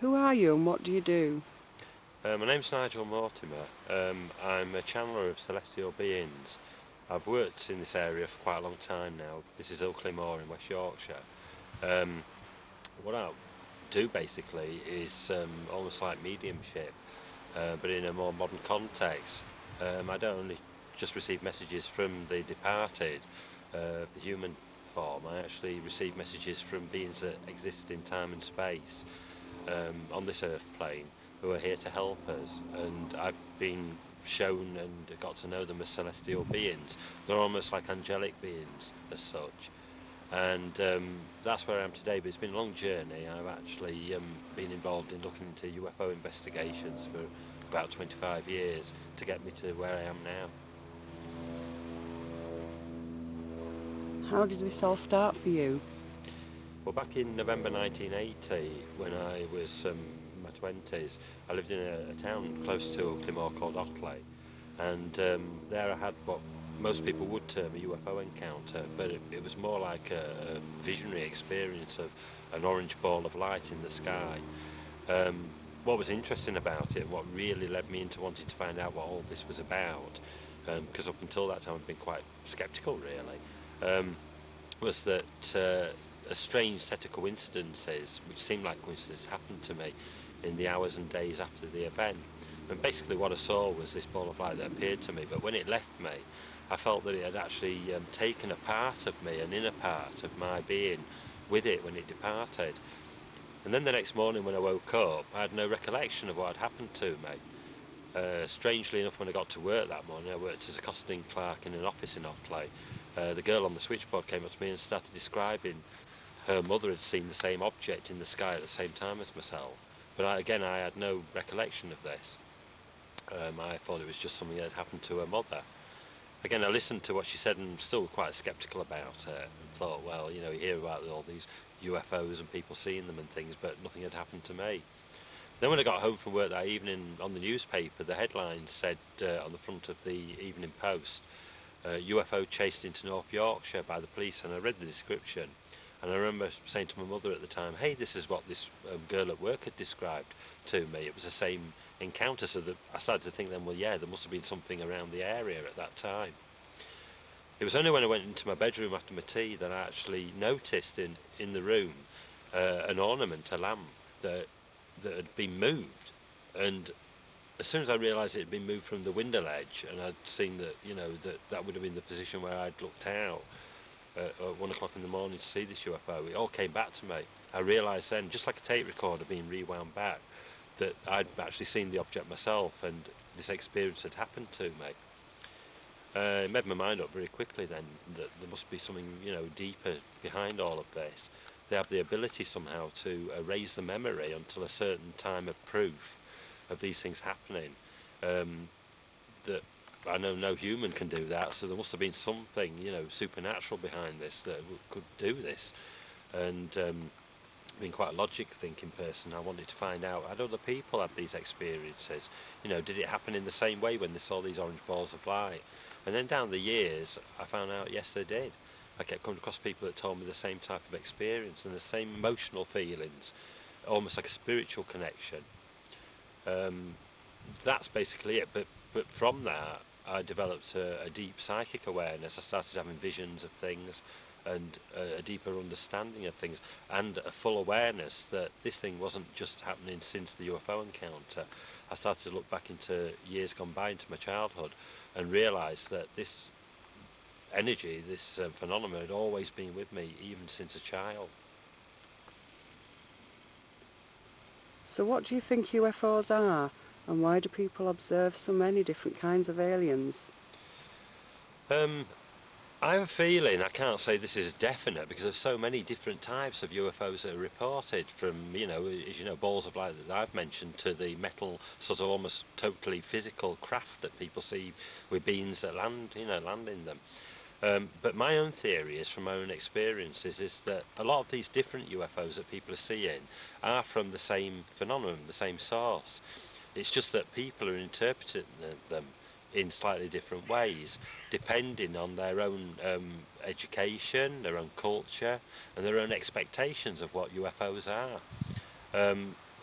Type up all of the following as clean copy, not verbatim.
Who are you and what do you do? My name's Nigel Mortimer. I'm a channeler of celestial beings. I've worked in this area for quite a long time now. This is Ilkley Moor in West Yorkshire. Um, what I do basically is almost like mediumship, but in a more modern context. I don't only just receive messages from the departed, the human form. I actually receive messages from beings that exist in time and space on this earth plane who are here to help us, and I've been shown and got to know them as celestial beings. They're almost like angelic beings as such, and that's where I am today. But it's been a long journey. I've actually been involved in looking into UFO investigations for about 25 years to get me to where I am now. How did this all start for you? Well, back in November 1980, when I was in my 20s, I lived in a town close to Ilkley Moor called Ilkley, and there I had what most people would term a UFO encounter, but it was more like a visionary experience of an orange ball of light in the sky. Um, what was interesting about it, what really led me into wanting to find out what all this was about, because up until that time I'd been quite sceptical really, was that a strange set of coincidences, which seemed like coincidences, happened to me in the hours and days after the event. And basically what I saw was this ball of light that appeared to me, but when it left me, I felt that it had actually taken a part of me, an inner part of my being, with it when it departed. And then the next morning when I woke up, I had no recollection of what had happened to me. Strangely enough, when I got to work that morning, I worked as a costing clerk in an office in Ockley. The girl on the switchboard came up to me and started describing her mother had seen the same object in the sky at the same time as myself. But I had no recollection of this. I thought it was just something that had happened to her mother. Again, I listened to what she said and still quite sceptical about it. And thought, well, you hear about all these UFOs and people seeing them and things, but nothing had happened to me. Then when I got home from work that evening, on the newspaper, the headline said on the front of the Evening Post, UFO chased into North Yorkshire by the police, and I read the description. And I remember saying to my mother at the time, hey, this is what this girl at work had described to me. It was the same encounter, so that I started to think then, well, yeah, there must have been something around the area at that time. It was only when I went into my bedroom after my tea that I actually noticed in the room an ornament, a lamp, that had been moved. And as soon as I realised it had been moved from the window ledge, and I'd seen that, that would have been the position where I'd looked out at 1 o'clock in the morning to see this UFO, it all came back to me. I realised then, just like a tape recorder being rewound back, that I'd actually seen the object myself and this experience had happened to me. It made my mind up very quickly then that there must be something, deeper behind all of this. They have the ability somehow to erase the memory until a certain time of proof of these things happening. That I know no human can do that, so there must have been something, supernatural behind this that could do this. And being quite a logic-thinking person, I wanted to find out, had other people had these experiences? Did it happen in the same way when they saw these orange balls of light? And then down the years, I found out, yes, they did. I kept coming across people that told me the same type of experience and the same emotional feelings, almost like a spiritual connection. Um, that's basically it. But from that, I developed a deep psychic awareness. I started having visions of things and a deeper understanding of things and a full awareness that this thing wasn't just happening since the UFO encounter. I started to look back into years gone by, into my childhood, and realised that this energy, this phenomenon had always been with me, even since a child. So what do you think UFOs are, and why do people observe so many different kinds of aliens? Um, I have a feeling, I can't say this is definite because there's so many different types of UFOs that are reported, from, as you know, balls of light that I've mentioned, to the metal, sort of almost totally physical craft that people see with beings that land in them. But my own theory is, from my own experiences, is that a lot of these different UFOs that people are seeing are from the same phenomenon, the same source. It's just that people are interpreting them in slightly different ways, depending on their own education, their own culture, and their own expectations of what UFOs are.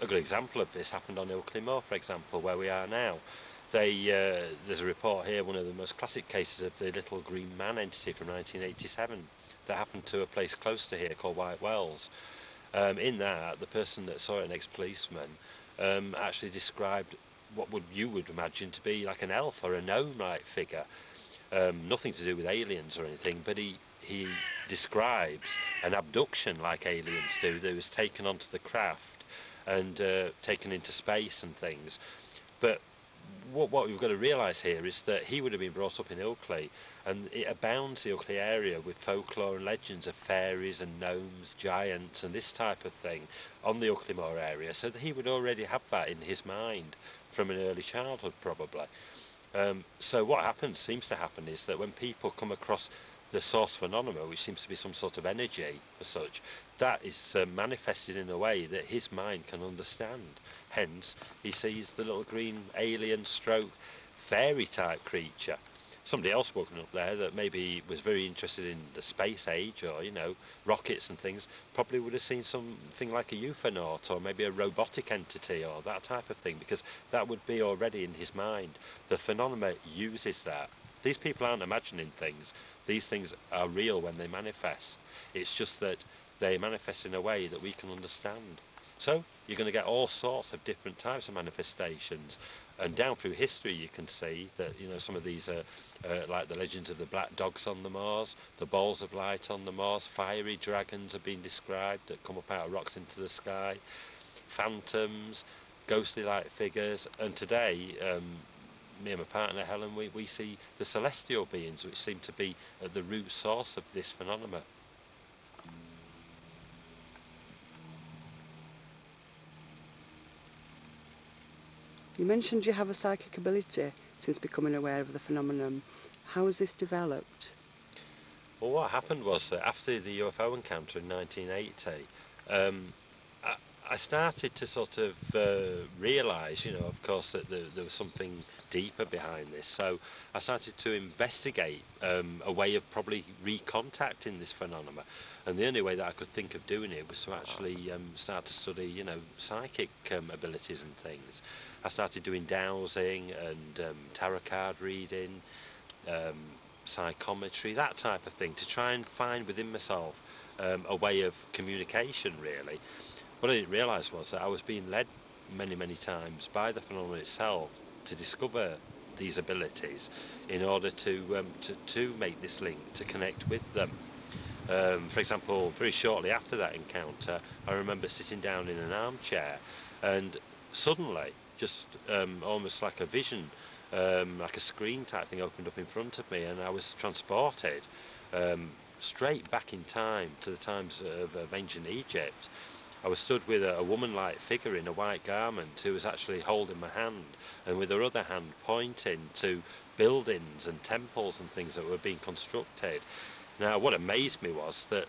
a good example of this happened on Ilkley Moor, for example, where we are now. There's a report here, one of the most classic cases of the little green man entity from 1987 that happened to a place close to here called White Wells. In that, the person that saw it, an ex-policeman, actually described what you would imagine to be like an elf or a gnome-like figure. Nothing to do with aliens or anything, but he describes an abduction like aliens do, that was taken onto the craft and taken into space and things. But what we've got to realise here is that he would have been brought up in Ilkley, and it abounds, the Ilkley area, with folklore and legends of fairies and gnomes, giants and this type of thing on the Ilkley Moor area, so that he would already have that in his mind from an early childhood probably. So what seems to happen is that when people come across the source phenomena, which seems to be some sort of energy as such, that is manifested in a way that his mind can understand. Hence, he sees the little green alien stroke fairy type creature. Somebody else walking up there that maybe was very interested in the space age or, rockets and things, probably would have seen something like a UFO or maybe a robotic entity or that type of thing, because that would be already in his mind. The phenomena uses that. These people aren't imagining things. These things are real when they manifest. It's just that they manifest in a way that we can understand. So you're going to get all sorts of different types of manifestations, and down through history you can see that some of these are like the legends of the black dogs on the moors, the balls of light on the moors, fiery dragons have been described that come up out of rocks into the sky, phantoms, ghostly like figures, and today me and my partner Helen, we see the celestial beings, which seem to be at the root source of this phenomenon. You mentioned you have a psychic ability since becoming aware of the phenomenon. How has this developed? Well, what happened was that after the UFO encounter in 1980, I, I started to sort of realise, of course, that there was something deeper behind this. So I started to investigate a way of probably recontacting this phenomenon. And the only way that I could think of doing it was to actually start to study, psychic abilities and things. I started doing dowsing and tarot card reading, psychometry, that type of thing, to try and find within myself a way of communication, really. What I didn't realise was that I was being led many times by the phenomenon itself to discover these abilities in order to make this link, to connect with them. For example, very shortly after that encounter, I remember sitting down in an armchair and suddenly, just almost like a vision, like a screen type thing opened up in front of me, and I was transported straight back in time to the times of ancient Egypt. I was stood with a woman-like figure in a white garment who was actually holding my hand, and with her other hand pointing to buildings and temples and things that were being constructed. Now, what amazed me was that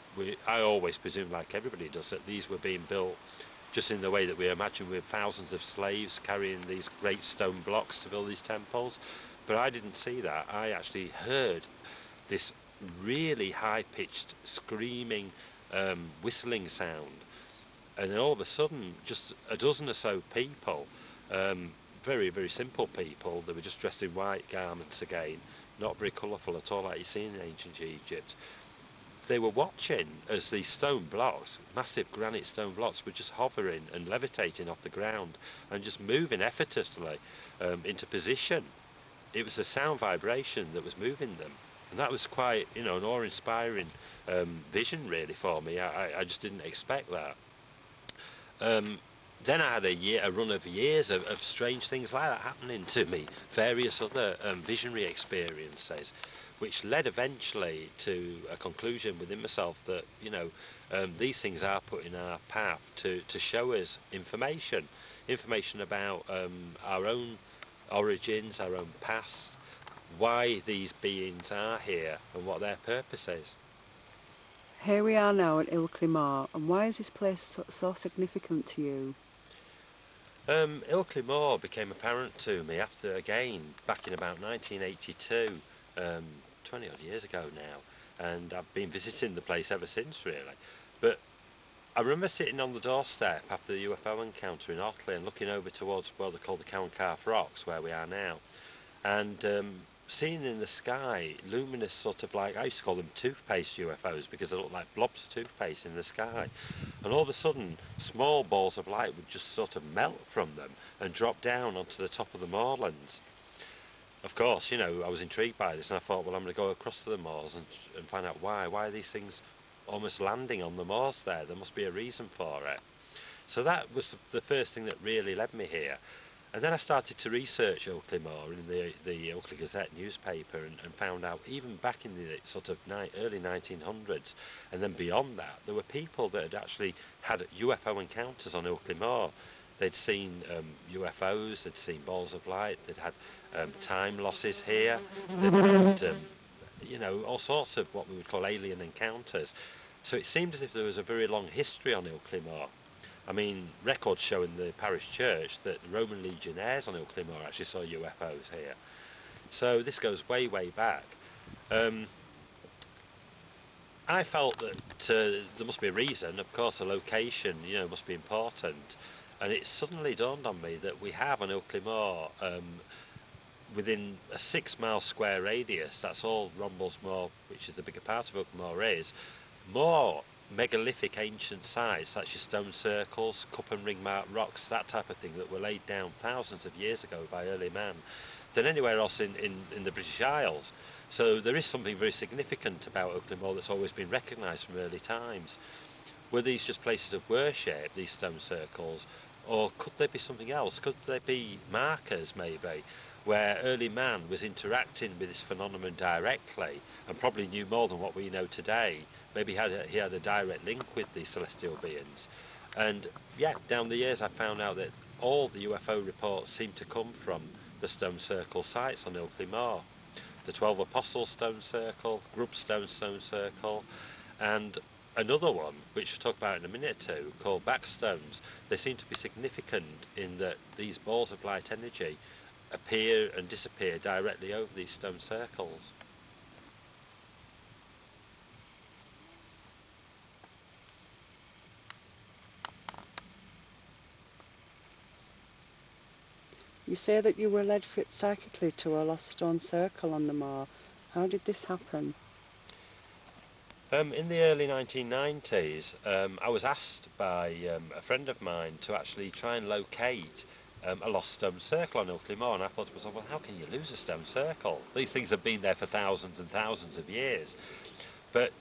I always presumed, like everybody does, that these were being built just in the way that we imagine, with thousands of slaves carrying these great stone blocks to build these temples. But I didn't see that. I actually heard this really high-pitched, screaming, whistling sound. And then all of a sudden, just a dozen or so people, very simple people, they were just dressed in white garments again, not very colourful at all like you see in ancient Egypt. They were watching as these stone blocks, massive granite stone blocks, were just hovering and levitating off the ground and just moving effortlessly into position. It was the sound vibration that was moving them, and that was quite, an awe-inspiring vision really for me. I just didn't expect that. Then I had a run of years of strange things like that happening to me, various other visionary experiences, which led eventually to a conclusion within myself that, these things are put in our path to show us information about our own origins, our own past, why these beings are here and what their purpose is. Here we are now at Ilkley Moor, and why is this place so significant to you? Ilkley Moor became apparent to me after, again, back in about 1982, 20 odd years ago now, and I've been visiting the place ever since really. But I remember sitting on the doorstep after the UFO encounter in Ilkley and looking over towards what they call the Cowan-Calf Rocks, where we are now, and seeing in the sky luminous sort of like, I used to call them toothpaste UFOs because they look like blobs of toothpaste in the sky, and all of a sudden small balls of light would just sort of melt from them and drop down onto the top of the moorlands. Of course, you know, I was intrigued by this and I thought, well, I'm going to go across to the moors and find out why are these things almost landing on the moors there must be a reason for it. So that was the first thing that really led me here. And then I started to research Ilkley Moor in the Ilkley Gazette newspaper and found out even back in the sort of early 1900s and then beyond that, there were people that had actually had UFO encounters on Ilkley Moor. They'd seen UFOs, they'd seen balls of light, they'd had time losses here, they'd had you know, all sorts of what we would call alien encounters. So it seemed as if there was a very long history on Ilkley Moor. I mean, records show in the parish church that the Roman legionnaires on Ilkley Moor actually saw UFOs here. So this goes way, way back. Um, I felt that there must be a reason. Of course, a location, you know, must be important. And it suddenly dawned on me that we have on Ilkley Moor, within a 6 mile square radius, that's all Rombles Moor, which is the bigger part of Ilkley Moor is, more megalithic ancient sites such as stone circles, cup and ring marked rocks, that type of thing that were laid down thousands of years ago by early man than anywhere else in the British Isles. So there is something very significant about Ilkley Moor that's always been recognised from early times. Were these just places of worship, these stone circles, or could there be something else? Could there be markers maybe where early man was interacting with this phenomenon directly and probably knew more than what we know today? Maybe he had a direct link with these celestial beings. And yeah, down the years I found out that all the UFO reports seem to come from the stone circle sites on Ilkley Moor. The 12 Apostles stone circle, Grubstone stone circle, and another one, which we'll talk about in a minute or two, called backstones. They seem to be significant in that these balls of light energy appear and disappear directly over these stone circles. You say that you were led psychically to a lost stone circle on the moor. How did this happen? In the early 1990s, I was asked by a friend of mine to actually try and locate a lost stone circle on Ilkley Moor, and I thought to myself, well, how can you lose a stone circle? These things have been there for thousands and thousands of years. But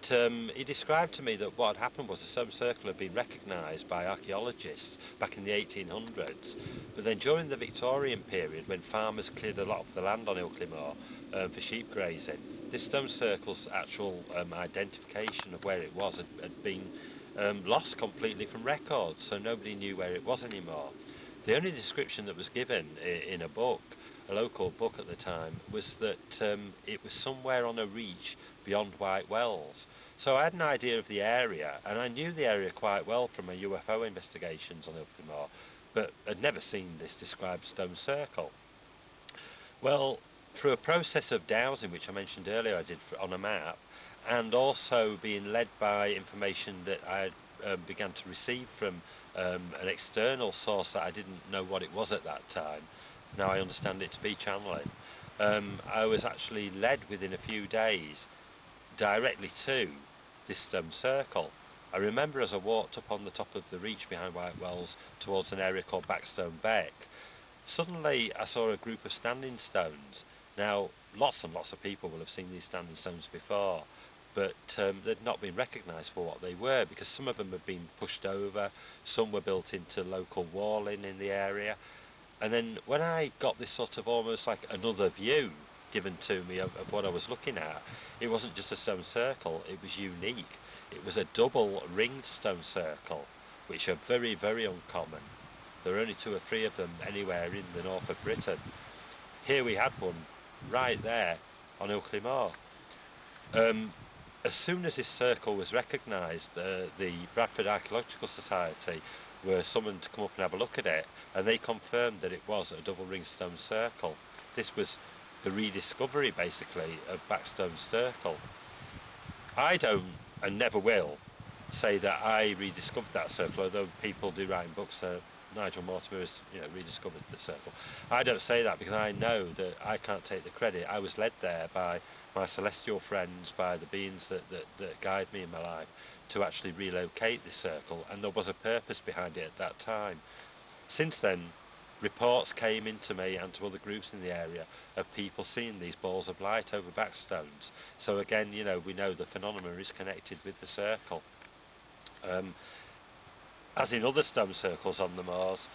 he described to me that what had happened was the stone circle had been recognised by archaeologists back in the 1800s, but then during the Victorian period, when farmers cleared a lot of the land on Ilkley Moor for sheep grazing, this stone circle's actual identification of where it was had been lost completely from records, so nobody knew where it was anymore. The only description that was given in a book, a local book at the time, was that it was somewhere on a reach beyond White Wells. So I had an idea of the area, and I knew the area quite well from my UFO investigations on Ilkley Moor, but had never seen this described stone circle. Well, through a process of dowsing, which I mentioned earlier I did on a map, and also being led by information that I began to receive from an external source that I didn't know what it was at that time. Now I understand it to be channeling. I was actually led within a few days directly to this stone circle. I remember as I walked up on the top of the reach behind White Wells towards an area called Backstone Beck, suddenly I saw a group of standing stones. Now, lots and lots of people will have seen these standing stones before, but they'd not been recognised for what they were because some of them had been pushed over, some were built into local walling in the area. And then when I got this sort of almost like another view given to me of what I was looking at, it wasn't just a stone circle, it was unique. It was a double ringed stone circle, which are very, very uncommon. There are only 2 or 3 of them anywhere in the north of Britain. Here we had one right there on Ilkley Moor. As soon as this circle was recognised, the Bradford Archaeological Society were summoned to come up and have a look at it, and they confirmed that it was a double ring stone circle. This was the rediscovery basically of Backstone Circle. I don't and never will say that I rediscovered that circle, although people do write in books that Nigel Mortimer has, rediscovered the circle. I don't say that because I know that I can't take the credit. I was led there by my celestial friends, by the beings that guide me in my life, to actually relocate this circle, and there was a purpose behind it at that time. Since then, reports came into me and to other groups in the area of people seeing these balls of light over backstones. So again, we know the phenomenon is connected with the circle. Um, as in other stone circles on the Moors,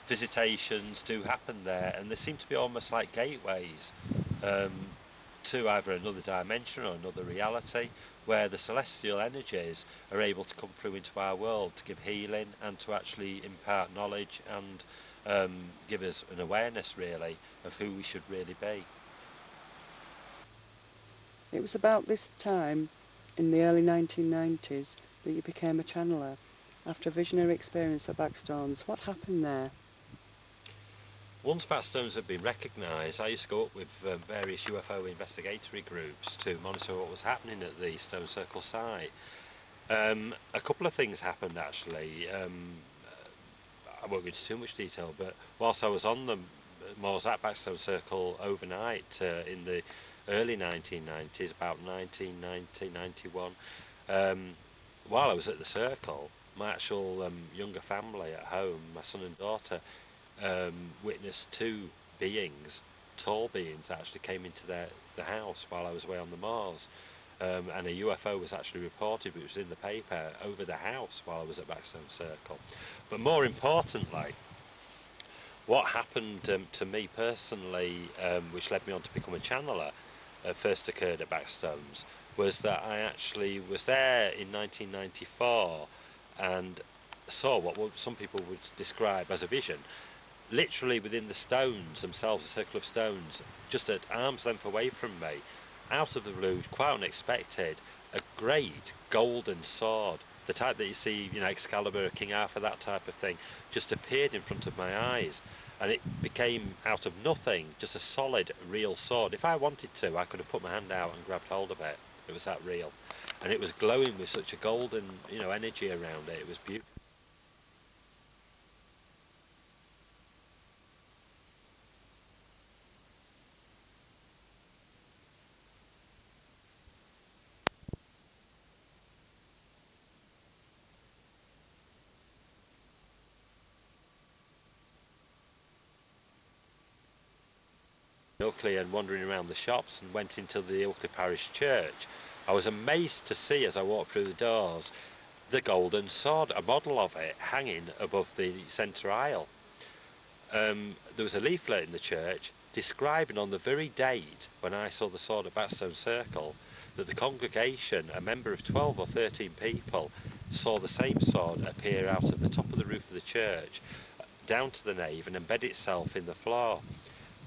visitations do happen there, and they seem to be almost like gateways um, to either another dimension or another reality, where the celestial energies are able to come through into our world to give healing and to actually impart knowledge and give us an awareness, really, of who we should really be. It was about this time, in the early 1990s, that you became a channeler. After a visionary experience at Backstones, what happened there? Once backstones had been recognised, I used to go up with various UFO investigatory groups to monitor what was happening at the Stone Circle site. A couple of things happened actually. I won't go into too much detail, but whilst I was on the Moors at Backstone Circle overnight in the early 1990s, about 1990, 91, while I was at the circle, my actual younger family at home, my son and daughter, witnessed two beings, tall beings, that actually came into the house while I was away on the Mars. And a UFO was actually reported, which was in the paper, over the house while I was at Backstone Circle. But more importantly, what happened to me personally, which led me on to become a channeler, first occurred at Backstones, was that I actually was there in 1994 and saw what some people would describe as a vision, literally within the stones themselves, a circle of stones, just at arm's length away from me, out of the blue, quite unexpected, a great golden sword, the type that you see, Excalibur, King Arthur, that type of thing, just appeared in front of my eyes. And it became out of nothing, just a solid, real sword. If I wanted to, I could have put my hand out and grabbed hold of it. It was that real. And it was glowing with such a golden, energy around it. It was beautiful. Ilkley and wandering around the shops and went into the Ilkley Parish Church. I was amazed to see as I walked through the doors the golden sword, a model of it hanging above the centre aisle. There was a leaflet in the church describing on the very date when I saw the sword at Backstone Circle that the congregation, a member of 12 or 13 people, saw the same sword appear out of the top of the roof of the church down to the nave and embed itself in the floor.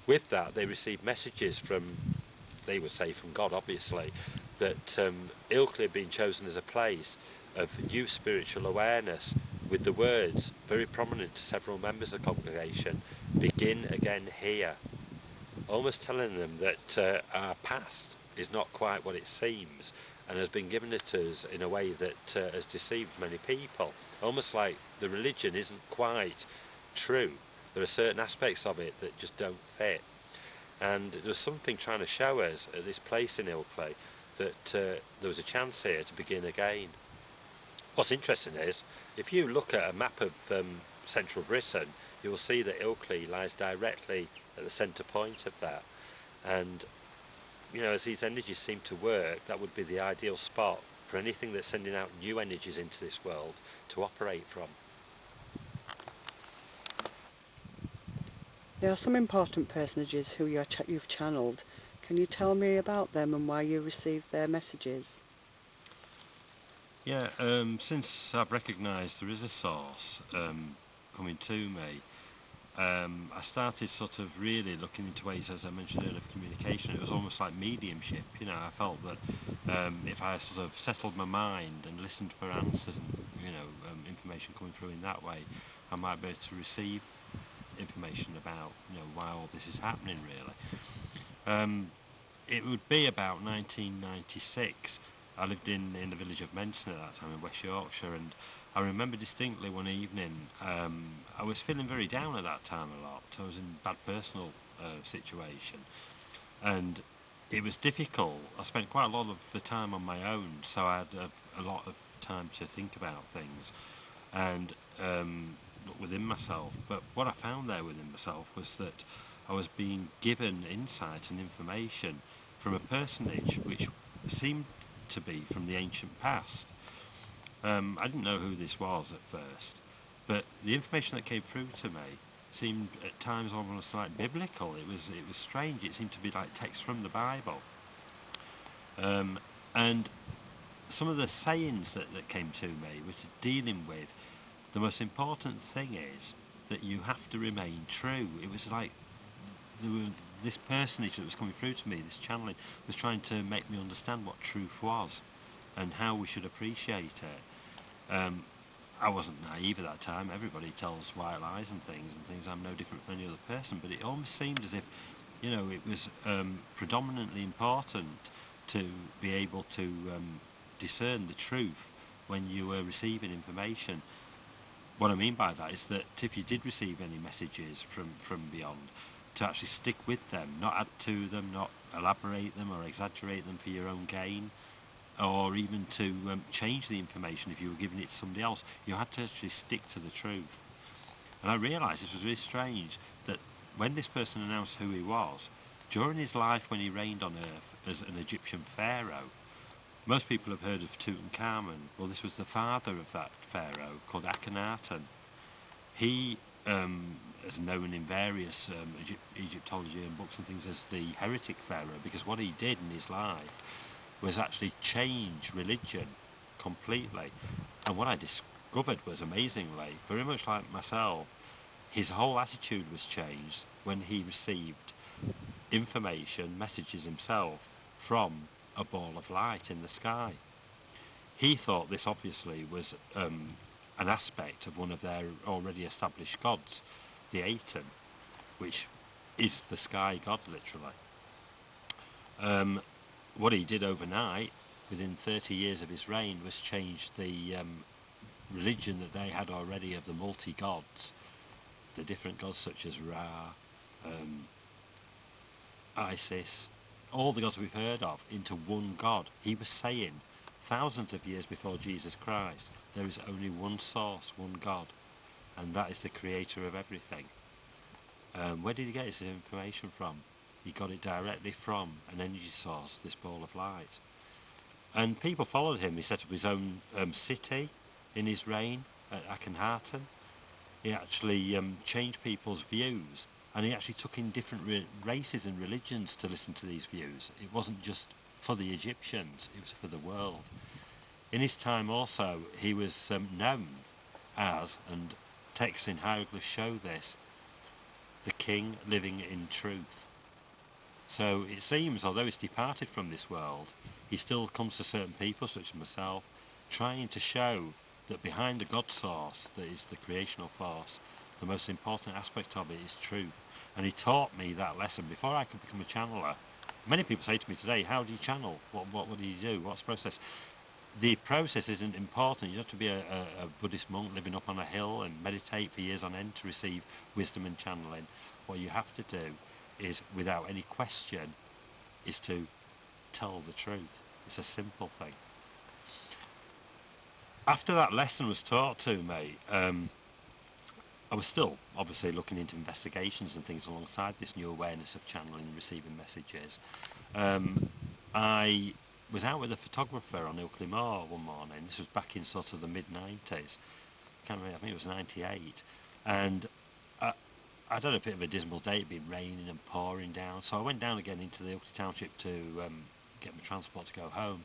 With that, they received messages from, they would say from God obviously, that Ilkley had been chosen as a place of new spiritual awareness, with the words, very prominent to several members of the congregation, begin again here, almost telling them that our past is not quite what it seems and has been given to us in a way that has deceived many people, almost like the religion isn't quite true. There are certain aspects of it that just don't fit. And there was something trying to show us at this place in Ilkley that there was a chance here to begin again. What's interesting is, if you look at a map of central Britain, you will see that Ilkley lies directly at the centre point of that. And, as these energies seem to work, that would be the ideal spot for anything that's sending out new energies into this world to operate from. There are some important personages who you've channeled. Can you tell me about them and why you received their messages? Yeah, since I've recognised there is a source coming to me, I started sort of really looking into ways, as I mentioned earlier, of communication. It was almost like mediumship. I felt that if I sort of settled my mind and listened for answers and information coming through in that way, I might be able to receive information about why all this is happening. Really, it would be about 1996 I lived in the village of Menton at that time in West Yorkshire, and I remember distinctly one evening, I was feeling very down at that time a lot. I was in a bad personal situation, and it was difficult. I spent quite a lot of the time on my own, so I had a lot of time to think about things and look within myself. But what I found there within myself was that I was being given insight and information from a personage which seemed to be from the ancient past. I didn't know who this was at first, but the information that came through to me seemed at times almost like biblical. It was strange. It seemed to be like text from the Bible, and some of the sayings that came to me was dealing with the most important thing is that you have to remain true. It was like there were, this personage that was coming through to me, this channeling, was trying to make me understand what truth was and how we should appreciate it. I wasn't naive at that time. Everybody tells white lies and things. I'm no different from any other person. But it almost seemed as if, it was predominantly important to be able to discern the truth when you were receiving information. What I mean by that is that if you did receive any messages from beyond, to actually stick with them, not add to them, not elaborate them or exaggerate them for your own gain, or even to change the information if you were giving it to somebody else. You had to actually stick to the truth. And I realised this was really strange, that when this person announced who he was, during his life when he reigned on earth as an Egyptian pharaoh, most people have heard of Tutankhamun. Well, this was the father of that pharaoh, called Akhenaten. He is known in various Egyptology and books and things as the heretic pharaoh, because what he did in his life was actually change religion completely. And what I discovered was, amazingly, very much like myself, his whole attitude was changed when he received information, messages himself, from a ball of light in the sky. He thought this obviously was an aspect of one of their already established gods, the Aten, which is the sky god, literally. What he did overnight, within 30 years of his reign, was change the religion that they had already of the multi-gods, the different gods such as Ra, Isis, all the gods we've heard of, into one god. He was saying, thousands of years before Jesus Christ, there is only one source, one God, and that is the creator of everything. Where did he get his information from? He got it directly from an energy source, this ball of light. And people followed him. He set up his own city in his reign at Akhenaten. He actually changed people's views, and he actually took in different races and religions to listen to these views. It wasn't just for the Egyptians, it was for the world. In his time also, he was known as, and texts in hieroglyphs show this, the king living in truth. So it seems, although he's departed from this world, he still comes to certain people, such as myself, trying to show that behind the God source, that is the creational force, the most important aspect of it is truth. And he taught me that lesson before I could become a channeler. Many people say to me today, how do you channel? What do you do? What's the process? The process isn't important. You don't have to be a Buddhist monk living up on a hill and meditate for years on end to receive wisdom and channeling. What you have to do is, without any question, is to tell the truth. It's a simple thing. After that lesson was taught to me, I was still obviously looking into investigations and things alongside this new awareness of channeling and receiving messages. I was out with a photographer on Ilkley Moor one morning. This was back in sort of the mid-90s. Can't remember, I think it was 98. And I'd had a bit of a dismal day. It'd been raining and pouring down. So I went down again into the Ilkley Township to get my transport to go home.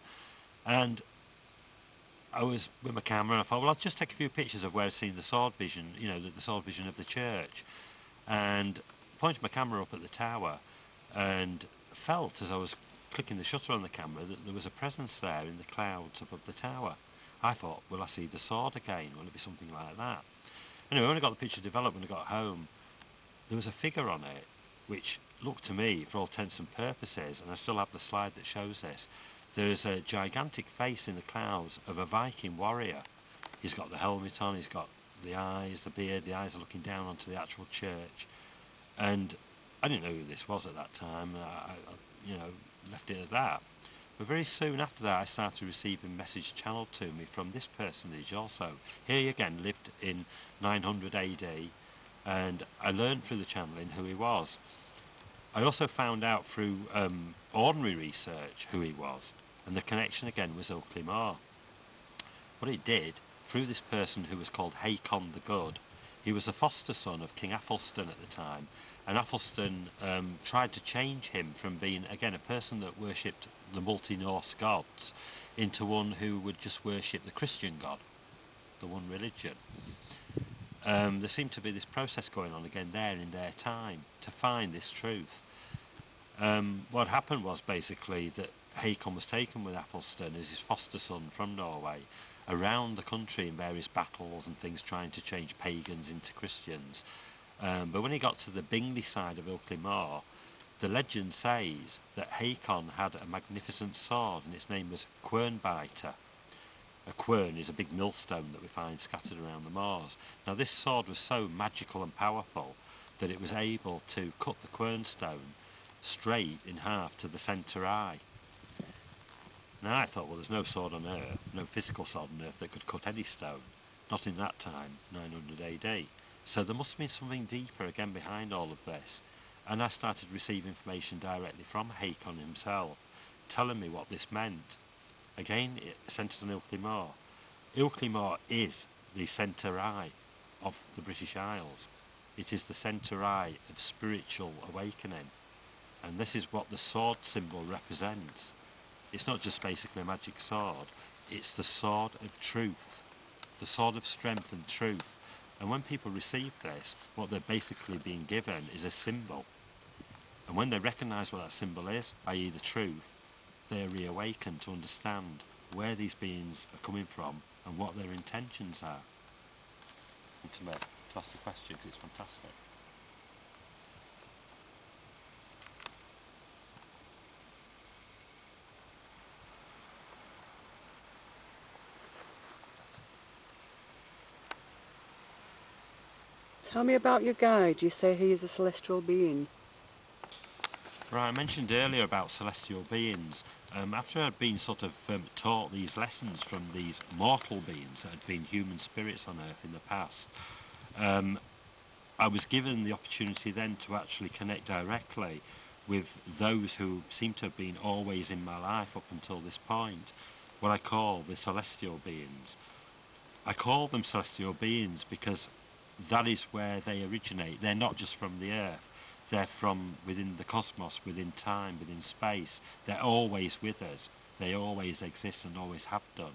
And I was with my camera, and I thought, well, I'll just take a few pictures of where I'd seen the sword vision, the sword vision of the church. And pointed my camera up at the tower, and felt, as I was clicking the shutter on the camera, that there was a presence there in the clouds above the tower. I thought, will I see the sword again? Will it be something like that? Anyway, when I got the picture developed, when I got home, there was a figure on it, which looked to me, for all intents and purposes, and I still have the slide that shows this, there's a gigantic face in the clouds of a Viking warrior. He's got the helmet on, he's got the eyes, the beard, the eyes are looking down onto the actual church. And I didn't know who this was at that time. Left it at that. But very soon after that, I started receiving message channeled to me from this personage also. He again lived in 900 AD, and I learned through the channeling who he was. I also found out through ordinary research who he was, and the connection again was Ilkley Moor. What it did, through this person who was called Hakon the Good, he was the foster son of King Athelstan at the time, and Athelstan tried to change him from being, again, a person that worshipped the multi-Norse gods into one who would just worship the Christian God, the one religion. There seemed to be this process going on again there in their time to find this truth. What happened was basically that Hakon was taken with Athelstan as his foster son from Norway around the country in various battles and things, trying to change pagans into Christians. But when he got to the Bingley side of Ilkley Moor, the legend says that Hakon had a magnificent sword, and its name was Quernbiter. A quern is a big millstone that we find scattered around the moors. Now this sword was so magical and powerful that it was able to cut the quernstone straight in half to the centre eye. Now I thought, well, there's no sword on earth, no physical sword on earth that could cut any stone. Not in that time, 900 AD. So there must have been something deeper again behind all of this. And I started to receive information directly from Hakon himself, telling me what this meant. Again, it centred on Ilkley Moor. Ilkley Moor is the centre eye of the British Isles. It is the centre eye of spiritual awakening. And this is what the sword symbol represents. It's not just basically a magic sword, it's the sword of truth, the sword of strength and truth. And when people receive this, what they're basically being given is a symbol. And when they recognise what that symbol is, i.e. the truth, they are reawakened to understand where these beings are coming from and what their intentions are. And to ask the question, because it's fantastic. Tell me about your guide. You say he is a celestial being. Right, I mentioned earlier about celestial beings. After I'd been sort of taught these lessons from these mortal beings that had been human spirits on Earth in the past, I was given the opportunity then to actually connect directly with those who seem to have been always in my life up until this point, what I call the celestial beings. I call them celestial beings because that is where they originate. They're not just from the Earth. They're from within the cosmos, within time, within space. They're always with us. They always exist and always have done.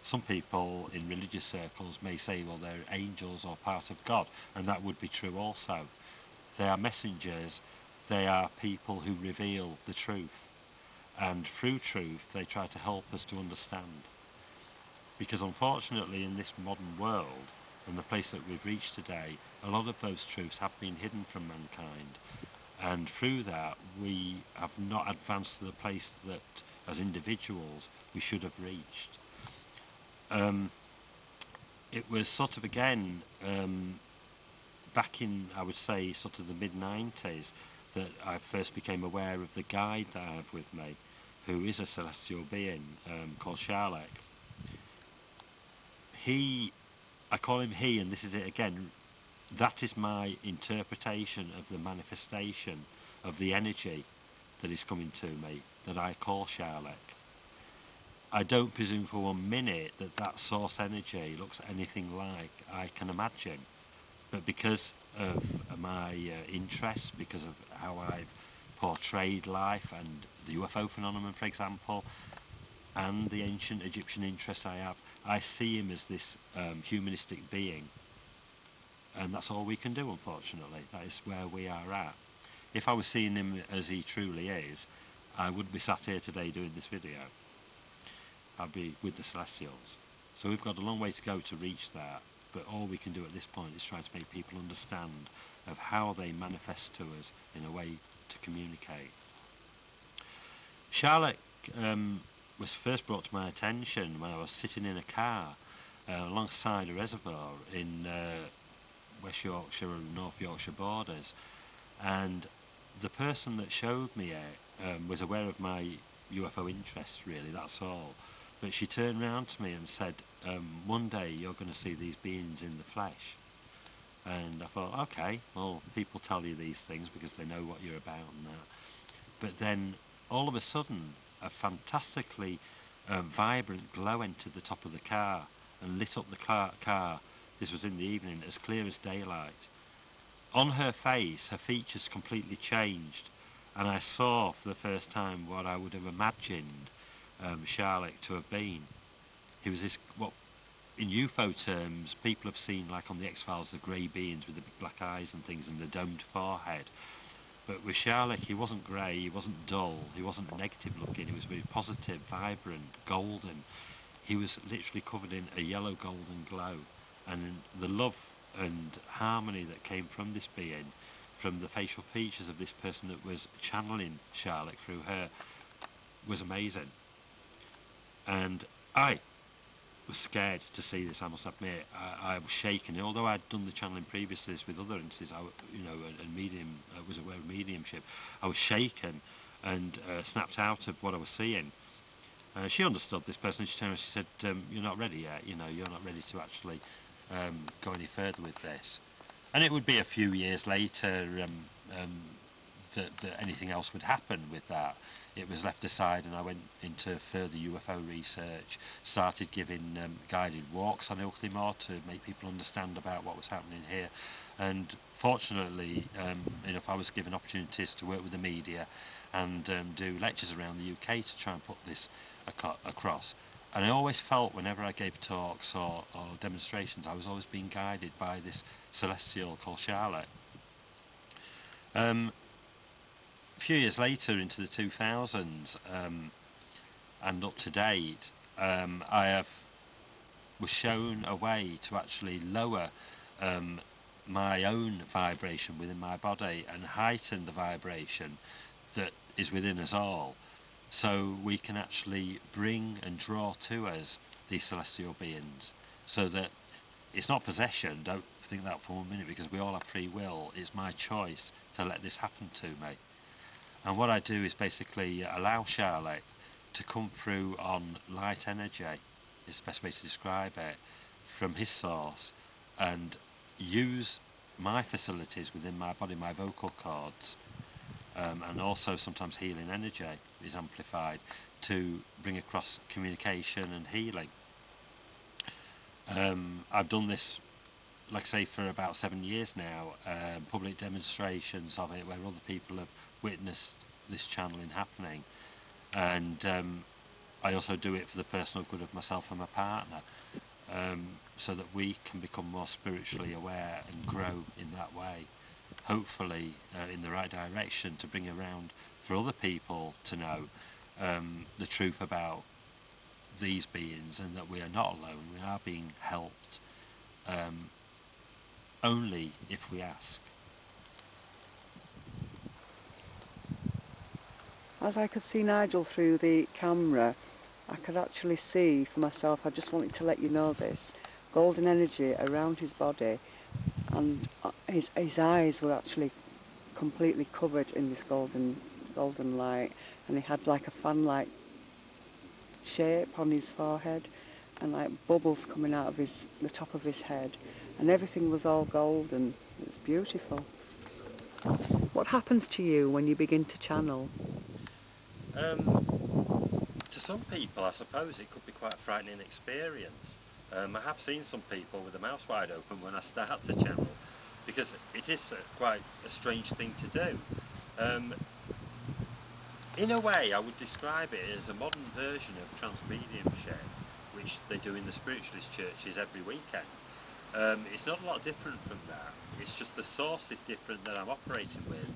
Some people in religious circles may say, well, they're angels or part of God, and that would be true also. They are messengers. They are people who reveal the truth. And through truth, they try to help us to understand. Because unfortunately, in this modern world, and the place that we've reached today, a lot of those truths have been hidden from mankind, and through that we have not advanced to the place that as individuals we should have reached. It was sort of again back in, I would say, sort of the mid-90s that I first became aware of the guide that I have with me, who is a celestial being called Charlotte. I call him he, and this is it again, that is my interpretation of the manifestation of the energy that is coming to me, that I call Charlotte. I don't presume for 1 minute that that source energy looks anything like I can imagine, but because of my interests, because of how I've portrayed life and the UFO phenomenon, for example, and the ancient Egyptian interests I have, I see him as this humanistic being, and that's all we can do, unfortunately. That is where we are at. If I was seeing him as he truly is, I wouldn't be sat here today doing this video. I'd be with the Celestials. So we've got a long way to go to reach that, but all we can do at this point is try to make people understand of how they manifest to us in a way to communicate. Charlotte was first brought to my attention when I was sitting in a car alongside a reservoir in West Yorkshire and North Yorkshire borders, and the person that showed me it was aware of my UFO interests, really, that's all. But she turned round to me and said, one day you're going to see these beings in the flesh. And I thought, okay, well, people tell you these things because they know what you're about and that. But then, all of a sudden, a fantastically vibrant glow entered the top of the car and lit up the car. This was in the evening, as clear as daylight. On her face, her features completely changed, and I saw for the first time what I would have imagined Charlotte to have been. He was this, what in UFO terms people have seen, like on the X-Files, the grey beings with the big black eyes and things and the domed forehead. But with Charlotte, he wasn't grey, he wasn't dull, he wasn't negative looking, he was very positive, vibrant, golden. He was literally covered in a yellow golden glow, and the love and harmony that came from this being, from the facial features of this person that was channeling Charlotte through her, was amazing. And I was scared to see this, I must admit. I was shaken. Although I'd done the channeling previous to this with other entities, and medium, was aware of mediumship, I was shaken and snapped out of what I was seeing. She understood, this person. She turned around and she said, you're not ready yet, you're not ready to actually go any further with this. And it would be a few years later that anything else would happen with that. It was left aside, and I went into further UFO research, started giving guided walks on Ilkley Moor to make people understand about what was happening here. And fortunately enough, I was given opportunities to work with the media and do lectures around the UK to try and put this across. And I always felt, whenever I gave talks or demonstrations, I was always being guided by this celestial called Charlotte. A few years later, into the 2000s, and up to date, was shown a way to actually lower my own vibration within my body and heighten the vibration that is within us all, so we can actually bring and draw to us these celestial beings, so that it's not possession. Don't think that for 1 minute, because we all have free will. It's my choice to let this happen to me. And what I do is basically allow Charlotte to come through on light energy, is the best way to describe it, from his source, and use my facilities within my body, my vocal cords, and also sometimes healing energy is amplified to bring across communication and healing. I've done this, like I say, for about 7 years now, public demonstrations of it where other people have witnessed this channeling happening, and I also do it for the personal good of myself and my partner, so that we can become more spiritually aware and grow in that way, hopefully in the right direction, to bring around for other people to know the truth about these beings, and that we are not alone, we are being helped, only if we ask. As I could see Nigel through the camera, I could actually see for myself, I just wanted to let you know this, golden energy around his body, and his eyes were actually completely covered in this golden light, and he had like a fan-like shape on his forehead, and like bubbles coming out of the top of his head, and everything was all golden. It's beautiful. What happens to you when you begin to channel? To some people, I suppose it could be quite a frightening experience. I have seen some people with their mouths wide open when I start to channel, because it is quite a strange thing to do. In a way, I would describe it as a modern version of transmediumship, which they do in the spiritualist churches every weekend. It's not a lot different from that. It's just the source is different that I'm operating with.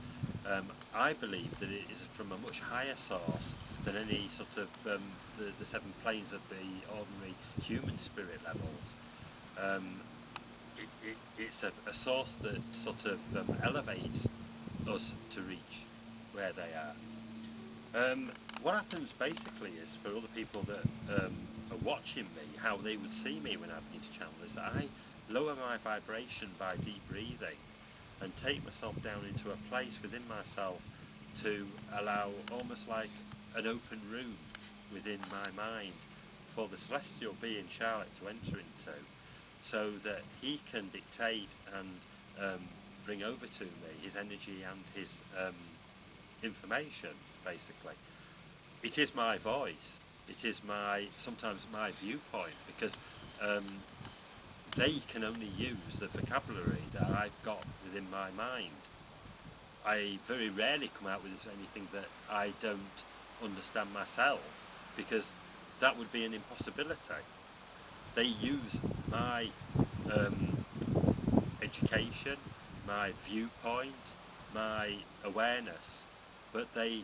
I believe that it is from a much higher source than any sort of the 7 planes of the ordinary human spirit levels. It's a source that sort of elevates us to reach where they are. what happens basically is for other people that are watching me, how they would see me when I begin to channel is that I lower my vibration by deep breathing and take myself down into a place within myself to allow almost like an open room within my mind for the celestial being Charlotte to enter into, so that he can dictate and bring over to me his energy and his information, basically. It is my voice, it is sometimes my viewpoint, because they can only use the vocabulary that I've got within my mind. I very rarely come out with anything that I don't understand myself, because that would be an impossibility. They use my education, my viewpoint, my awareness, but they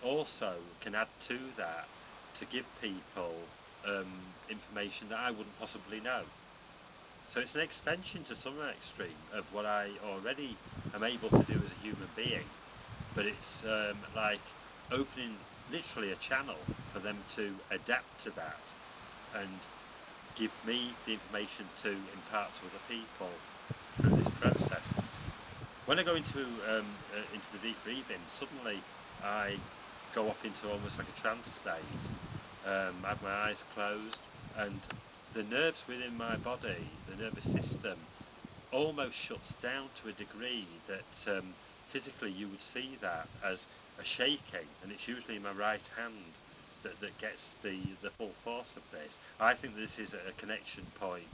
also can add to that to give people information that I wouldn't possibly know. So it's an extension to some extreme of what I already am able to do as a human being, but it's like opening literally a channel for them to adapt to that and give me the information to impart to other people through this process. When I go into the deep breathing, suddenly I go off into almost like a trance state. I have my eyes closed, and the nerves within my body, the nervous system, almost shuts down to a degree that physically you would see that as a shaking, and it's usually my right hand that gets the full force of this. I think this is a connection point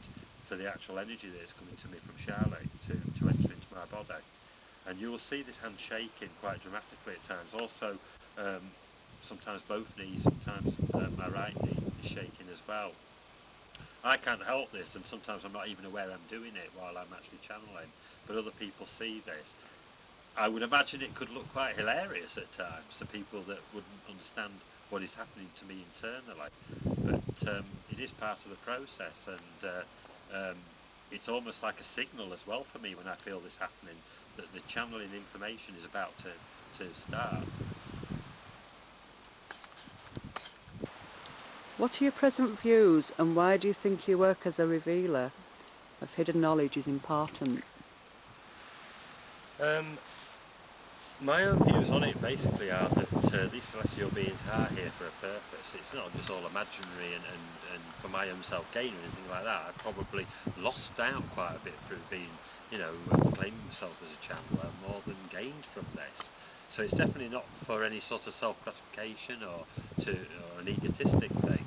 for the actual energy that is coming to me from Charlotte to enter into my body. And you will see this hand shaking quite dramatically at times. Also, sometimes both knees, sometimes my right knee is shaking as well. I can't help this, and sometimes I'm not even aware I'm doing it while I'm actually channeling, but other people see this. I would imagine it could look quite hilarious at times to people that wouldn't understand what is happening to me internally, but it is part of the process, and it's almost like a signal as well for me when I feel this happening, that the channeling information is about to start. What are your present views, and why do you think your work as a revealer of hidden knowledge is important? My own views on it basically are that these celestial beings are here for a purpose. It's not just all imaginary and for my own self-gain or anything like that. I've probably lost out quite a bit through being, claiming myself as a channeler, more than gained from this. So it's definitely not for any sort of self-gratification or an egotistic thing.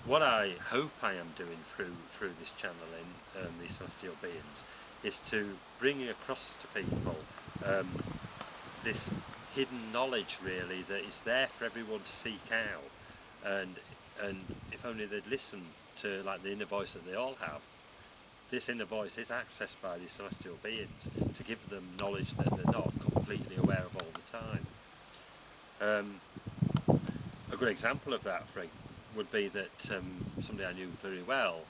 What I hope I am doing through this channeling, these celestial beings, is to bring across to people this hidden knowledge, really, that is there for everyone to seek out, and if only they'd listen to like the inner voice that they all have. This inner voice is accessed by these celestial beings to give them knowledge that they're not completely aware of all the time. A good example of that, Frank, would be that somebody I knew very well,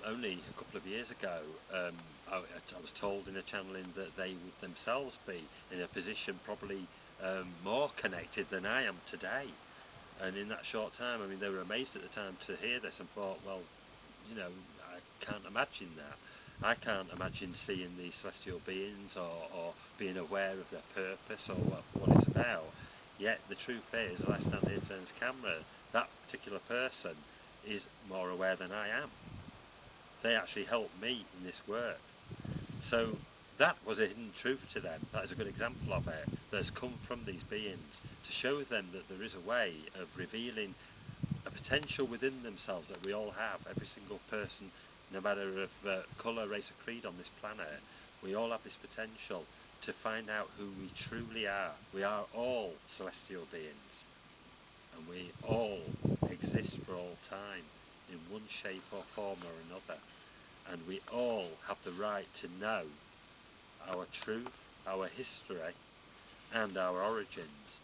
only a couple of years ago, I was told in a channeling that they would themselves be in a position probably more connected than I am today. And in that short time, I mean, they were amazed at the time to hear this and thought, well, I can't imagine that. I can't imagine seeing these celestial beings or being aware of their purpose or what it's about. Yet the truth is, as I stand here turning this camera, that particular person is more aware than I am. They actually helped me in this work. So that was a hidden truth to them. That is a good example of it that has come from these beings to show them that there is a way of revealing a potential within themselves that we all have. Every single person, no matter of colour, race or creed on this planet, we all have this potential to find out who we truly are. We are all celestial beings, and we all exist for all time in one shape or form or another, and we all have the right to know our truth, our history and our origins,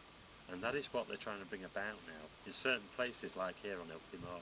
and that is what they're trying to bring about now in certain places like here on Ilkley Moor.